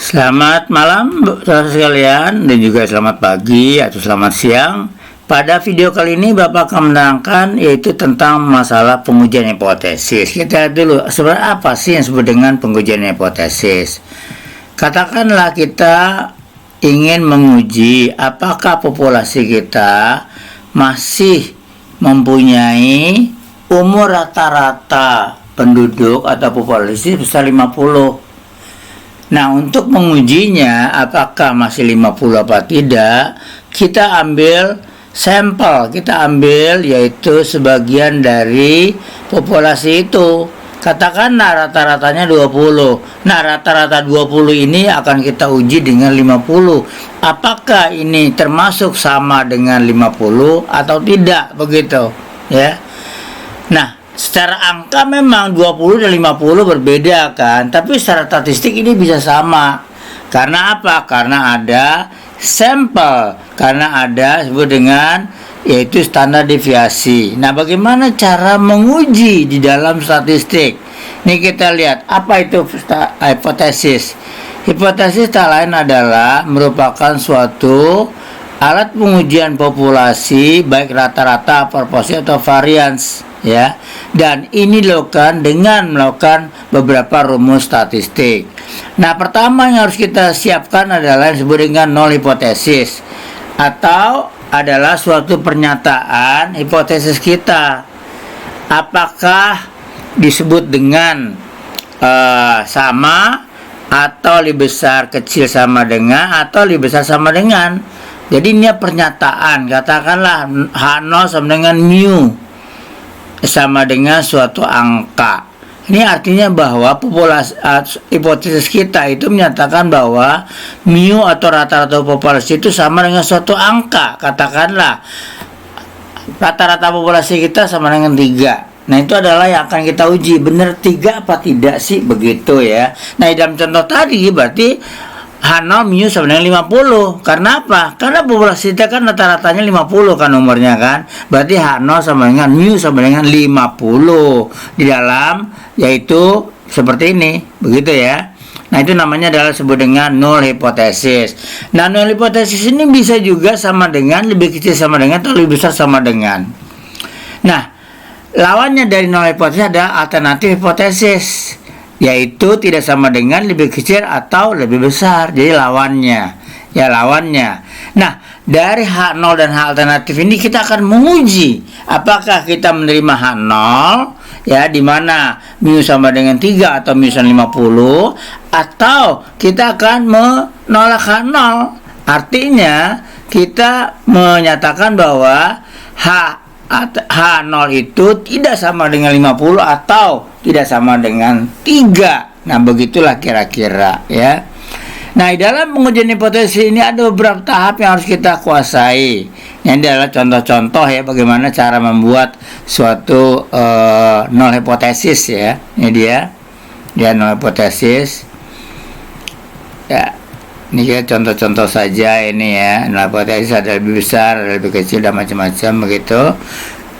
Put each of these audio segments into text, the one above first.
Selamat malam saudara sekalian dan juga selamat pagi atau selamat siang. Pada video kali ini Bapak akan menerangkan yaitu tentang masalah pengujian hipotesis. Kita lihat dulu sebenarnya apa sih yang disebut dengan pengujian hipotesis. Katakanlah kita ingin menguji apakah populasi kita masih mempunyai umur rata-rata penduduk atau populasi besar 50. Nah, untuk mengujinya apakah masih 50 apa tidak, kita ambil sampel, kita ambil yaitu sebagian dari populasi itu. Katakanlah rata-ratanya 20. Nah, rata-rata 20 ini akan kita uji dengan 50. Apakah ini termasuk sama dengan 50 atau tidak, begitu, ya. Nah, secara angka memang 20 dan 50 berbeda kan, tapi secara statistik ini bisa sama. Karena apa? Karena ada sampel, karena ada disebut dengan yaitu standar deviasi. Nah, bagaimana cara menguji di dalam statistik? Ini kita lihat apa itu hipotesis. Hipotesis tak lain adalah merupakan suatu alat pengujian populasi baik rata-rata, proporsi atau varians, ya. Dan ini dilakukan dengan melakukan beberapa rumus statistik. Nah, pertama yang harus kita siapkan adalah yang disebut dengan null hipotesis, atau adalah suatu pernyataan hipotesis kita. Apakah disebut dengan sama, atau lebih besar kecil sama dengan, atau lebih besar sama dengan. Jadi ini pernyataan, katakanlah H0 sama dengan mu sama dengan suatu angka. Ini artinya bahwa populasi hipotesis kita itu menyatakan bahwa mu atau rata-rata populasi itu sama dengan suatu angka. Katakanlah rata-rata populasi kita sama dengan 3. Nah, itu adalah yang akan kita uji, benar 3 apa tidak sih, begitu ya. Nah, dalam contoh tadi berarti H0 mu sama dengan 50. Karena apa? Karena populasi kita kan rata-ratanya 50 kan umurnya kan. Berarti H0 sama dengan mu sama dengan 50 di dalam, yaitu seperti ini, begitu ya. Nah, itu namanya adalah disebut dengan null hipotesis. Nah, null hipotesis ini bisa juga sama dengan, lebih kecil sama dengan, atau lebih besar sama dengan. Nah, lawannya dari null hipotesis adalah alternatif hipotesis, yaitu tidak sama dengan, lebih kecil atau lebih besar. Jadi lawannya, ya lawannya. Nah, dari H0 dan H alternatif ini kita akan menguji apakah kita menerima H0, ya, di mana mu sama dengan 3 atau mu sama 50, atau kita akan menolak H0. Artinya kita menyatakan bahwa H0 itu tidak sama dengan 50 atau tidak sama dengan 3. Nah, begitulah kira-kira, ya. Nah, di dalam pengujian hipotesis ini ada beberapa tahap yang harus kita kuasai. Ini adalah contoh-contoh ya bagaimana cara membuat suatu null hipotesis, ya. Ini dia null hipotesis. Ya. Ini kita contoh-contoh saja ini ya. Null hipotesis ada lebih besar, ada lebih kecil, dan macam-macam begitu.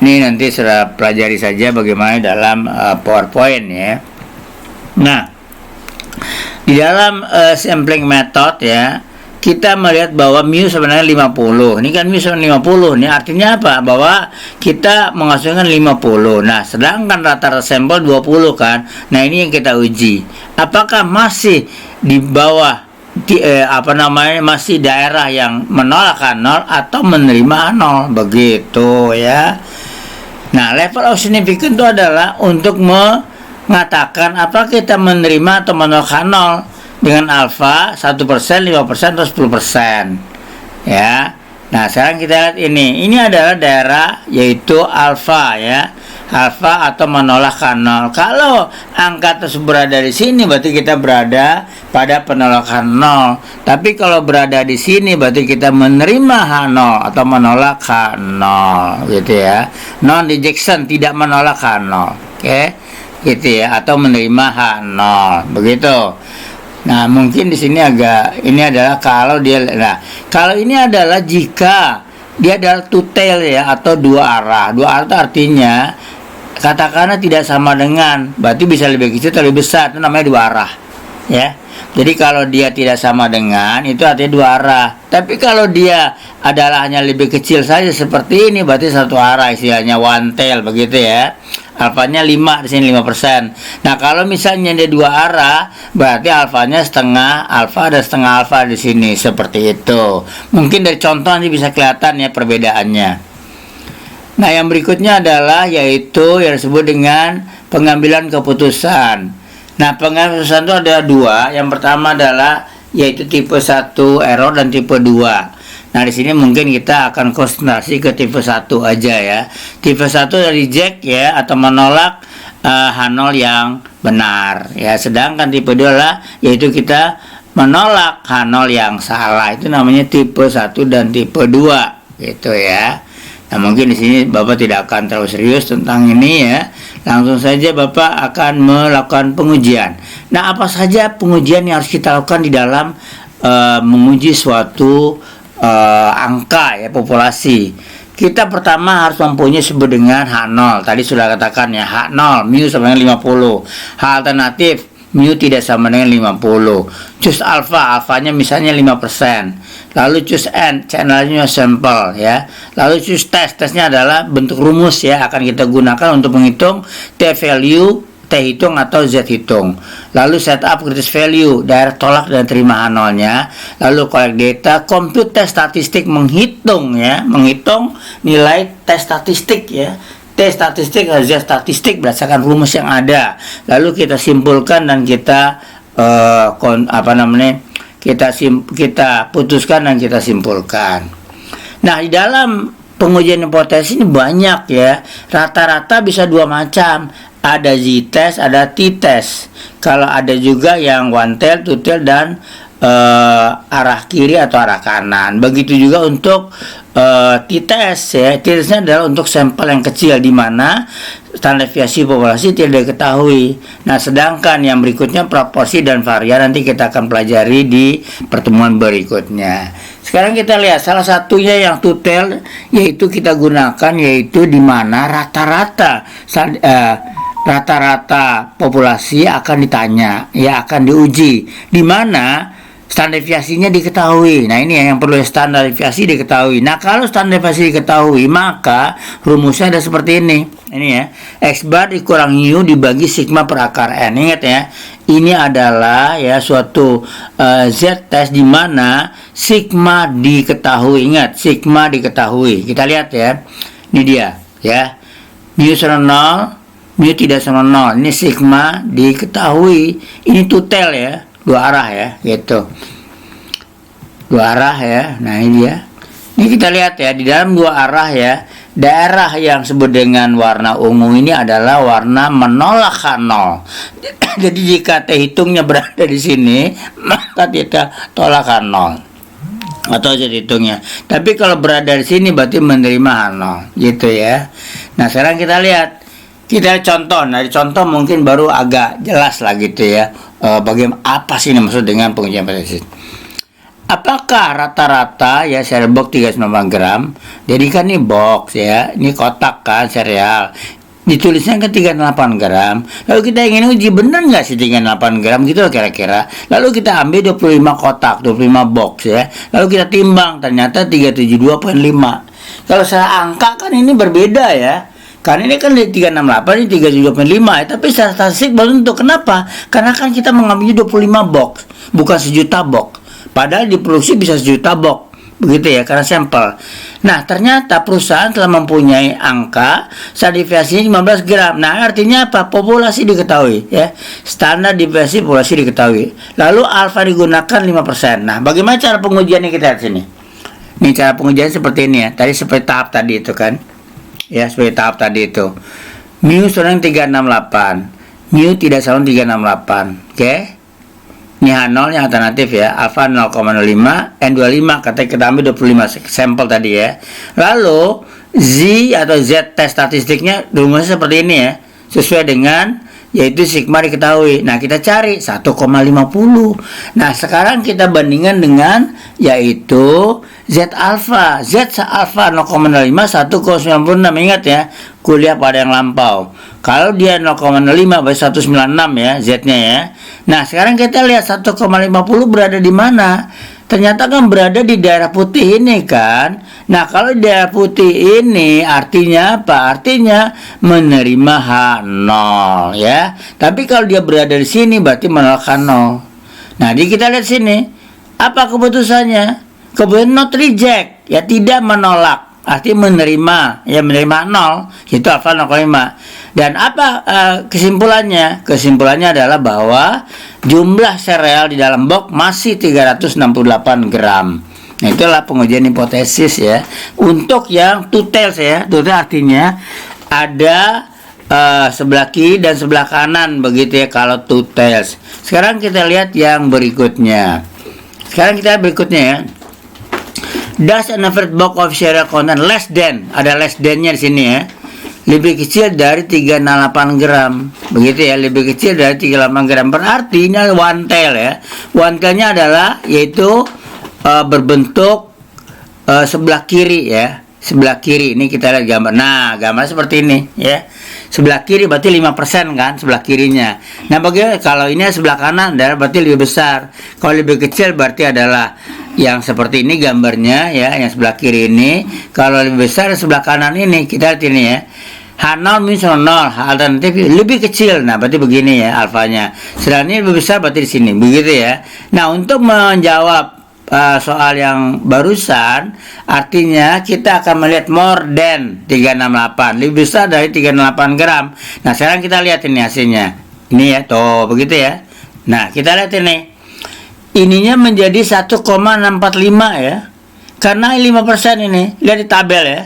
Ini nanti sudah pelajari saja bagaimana dalam PowerPoint ya. Nah, di dalam sampling method ya, kita melihat bahwa mu sebenarnya 50. Ini kan mu sama 50. Ini artinya apa? Bahwa kita menghasilkan 50. Nah, sedangkan rata-rata sampel 20 kan. Nah, ini yang kita uji. Apakah masih di bawah masih daerah yang menolak H0 atau menerima H0, begitu ya. Nah, level of significance itu adalah untuk mengatakan apa kita menerima atau menolak H0 dengan alfa 1%, 5%, atau 10%, ya. Nah, sekarang kita lihat ini adalah daerah yaitu alfa ya. Alfa atau menolak H0. Kalau angka tersebut berada di sini berarti kita berada pada penolakan 0. Tapi kalau berada di sini berarti kita menerima H0 atau menolak H0, gitu ya. Non rejection, tidak menolak H0. Oke. Gitu ya, atau menerima H0. Begitu. Nah, mungkin di sini ini adalah kalau ini adalah jika dia adalah two tail ya, atau dua arah. Dua arah itu artinya katakanlah tidak sama dengan, berarti bisa lebih kecil atau lebih besar, itu namanya dua arah ya. Jadi kalau dia tidak sama dengan, itu artinya dua arah. Tapi kalau dia adalah hanya lebih kecil saja seperti ini, berarti satu arah, istilahnya one tail begitu ya. Alfanya 5, di sini 5%. Nah, kalau misalnya dia dua arah, berarti alfanya setengah alfa dan setengah alfa di sini, seperti itu. Mungkin dari contoh nanti bisa kelihatan ya perbedaannya. Nah, yang berikutnya adalah yaitu yang disebut dengan pengambilan keputusan. Nah, pengambilan keputusan itu ada dua. Yang pertama adalah yaitu tipe 1 error dan tipe 2. Nah, di sini mungkin kita akan konsentrasi ke tipe 1 aja ya. Tipe 1 dari reject ya, atau menolak H0 yang benar ya. Sedangkan tipe 2 adalah yaitu kita menolak H0 yang salah. Itu namanya tipe 1 dan tipe 2 gitu ya. Nah, mungkin di sini Bapak tidak akan terlalu serius tentang ini ya. Langsung saja Bapak akan melakukan pengujian. Nah, apa saja pengujian yang harus kita lakukan di dalam menguji suatu angka ya, populasi. Kita pertama harus mempunyai sebut dengan H0. Tadi sudah katakan ya, H0 mu sama dengan 50. H alternatif mu tidak sama dengan 50. Choose alfanya misalnya 5%. Lalu choose n, channelnya sampel ya. Lalu choose tesnya adalah bentuk rumus ya, akan kita gunakan untuk menghitung T value, T hitung atau Z hitung. Lalu setup kritis value, daerah tolak dan terima H0-nya. Lalu collect data, compute test statistik, menghitung nilai tes statistik ya. T statistik atau Z statistik berdasarkan rumus yang ada. Lalu kita simpulkan dan kita kita putuskan dan kita simpulkan. Nah, di dalam pengujian hipotesis ini banyak ya. Rata-rata bisa dua macam. Ada Z-test, ada T-test. Kalau ada juga yang one tail, two tail, dan arah kiri atau arah kanan. Begitu juga untuk T-test ya. T-testnya adalah untuk sampel yang kecil di mana standar deviasi populasi tidak diketahui. Nah, sedangkan yang berikutnya proporsi dan varian nanti kita akan pelajari di pertemuan berikutnya. Sekarang kita lihat salah satunya yang two tail, yaitu kita gunakan yaitu di mana rata-rata populasi akan ditanya ya, akan diuji di mana standar deviasinya diketahui. Nah, ini yang perlu, standar deviasi diketahui. Nah, kalau standar deviasi diketahui, maka rumusnya ada seperti ini. Ini ya, X bar dikurang U dibagi sigma per akar N. Ingat ya, ini adalah ya suatu Z test di mana sigma diketahui. Ingat, sigma diketahui. Kita lihat ya. Ini dia ya. Mu sama 0, mu tidak sama 0. Ini sigma diketahui. Ini two tail ya. Dua arah ya, gitu. Dua arah ya. Nah, ini dia. Ini kita lihat ya, di dalam dua arah ya, daerah yang disebut dengan warna ungu ini adalah warna menolak H0. Jadi jika T hitungnya berada di sini, maka kita tolak H0 atau Z hitungnya. Tapi kalau berada di sini berarti menerima H0, gitu ya. Nah, sekarang kita lihat. Kita contoh. Nah, di contoh mungkin baru agak jelas lah gitu ya. Bagaimana, apa sih ini maksud dengan pengujian hipotesis? Apakah rata-rata ya cereal box 39 gram? Jadi kan ini box ya, ini kotak kan cereal. Ditulisnya kan 38 gram. Lalu kita ingin uji benar nggak sih 38 gram gitu kira-kira. Lalu kita ambil 25 kotak, 25 box ya. Lalu kita timbang, ternyata 372,5. Kalau secara angka kan ini berbeda ya. Karena ini kan 368, ini 375 ya. Tapi secara statistik belum tentu. Kenapa? Karena kan kita mengambilnya 25 box, bukan 1.000.000 box. Padahal diproduksi bisa 1.000.000 box. Begitu ya, karena sampel. Nah, ternyata perusahaan telah mempunyai angka standar deviasinya 15 gram. Nah, artinya apa? Populasi diketahui ya. Standar deviasi populasi diketahui. Lalu alfa digunakan 5%. Nah, bagaimana cara pengujiannya kita lihat sini? Ini cara pengujian seperti ini ya. Tadi seperti tahap tadi itu kan. Ya, seperti tahap tadi itu. Mu sama 368. Mu tidak sama 368. Oke. Ini H0 yang alternatif ya. Alfa 0,05, N25 katanya kita ambil 25 sampel tadi ya. Lalu Z atau Z test statistiknya rumusnya seperti ini ya. Sesuai dengan yaitu sigma diketahui. Nah, kita cari 1,50. Nah, sekarang kita bandingkan dengan yaitu Z alpha. Z alpha 0,05 1,96. Ingat ya, kuliah pada yang lampau. Kalau dia 0,05 berarti 196 ya Z-nya ya. Nah, sekarang kita lihat 1,50 berada di mana? Ternyata kan berada di daerah putih ini kan. Nah, kalau di daerah putih ini artinya apa? Artinya menerima H0 ya. Tapi kalau dia berada di sini berarti menolak H0. Nah, jadi kita lihat sini. Apa keputusannya? Keputusan not reject, ya tidak menolak. Artinya menerima, ya menerima 0, itu alfa 0,5. Dan apa kesimpulannya? Kesimpulannya adalah bahwa jumlah sereal di dalam box masih 368 gram. Nah, itulah pengujian hipotesis ya. Untuk yang two tails ya, two tails artinya ada sebelah kiri dan sebelah kanan begitu ya kalau two tails. Sekarang kita lihat yang berikutnya. Ya. Does an average box of cereal contain less than, ada less than-nya di sini ya, lebih kecil dari 368 gram. Begitu ya, lebih kecil dari 38 gram. Berarti ini one tail ya. One tail-nya adalah yaitu berbentuk sebelah kiri ya. Sebelah kiri ini kita lihat gambar. Nah, gambar seperti ini ya. Sebelah kiri berarti 5% kan sebelah kirinya. Nah, bagaimana kalau ini sebelah kanan adalah berarti lebih besar. Kalau lebih kecil berarti adalah yang seperti ini gambarnya ya, yang sebelah kiri ini. Kalau lebih besar sebelah kanan ini, kita lihat ini ya. H0 minus 0, alternatif lebih kecil. Nah, berarti begini ya alfanya. Sedangkan ini lebih besar berarti di sini. Begitu ya. Nah, untuk menjawab soal yang barusan, artinya kita akan melihat more than 368, lebih besar dari 368 gram. Nah, sekarang kita lihat ini hasilnya. Ini ya, tuh begitu ya. Nah, kita lihat ini. Ininya menjadi 1,645 ya. Karena 5% ini. Lihat di tabel ya.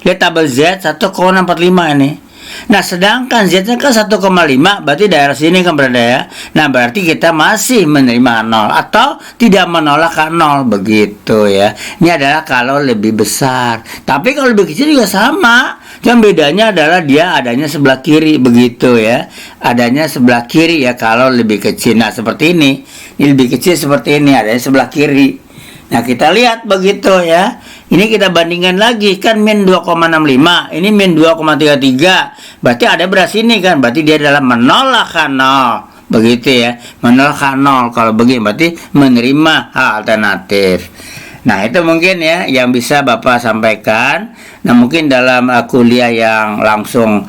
Lihat tabel Z 1,645 ini. Nah, sedangkan Z-nya kan 1,5, berarti daerah sini kan berada ya. Nah, berarti kita masih menerima 0 atau tidak menolak 0 begitu ya. Ini adalah kalau lebih besar. Tapi kalau lebih kecil juga sama. Cuma bedanya adalah dia adanya sebelah kiri begitu ya. Adanya sebelah kiri ya kalau lebih kecil. Nah, seperti ini. Ini lebih kecil seperti ini, adanya sebelah kiri. Nah, kita lihat begitu ya. Ini kita bandingkan lagi kan min 2,65, ini min 2,33. Berarti ada beras ini kan, berarti dia adalah menolak H0. Begitu ya, menolak H0. Kalau begini berarti menerima H alternatif. Nah, itu mungkin ya yang bisa Bapak sampaikan. Nah, mungkin dalam kuliah yang langsung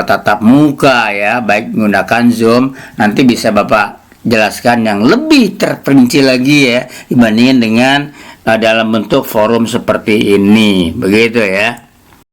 tatap muka ya, baik menggunakan Zoom, nanti bisa Bapak jelaskan yang lebih terperinci lagi ya dibandingin dengan dalam bentuk forum seperti ini, begitu ya.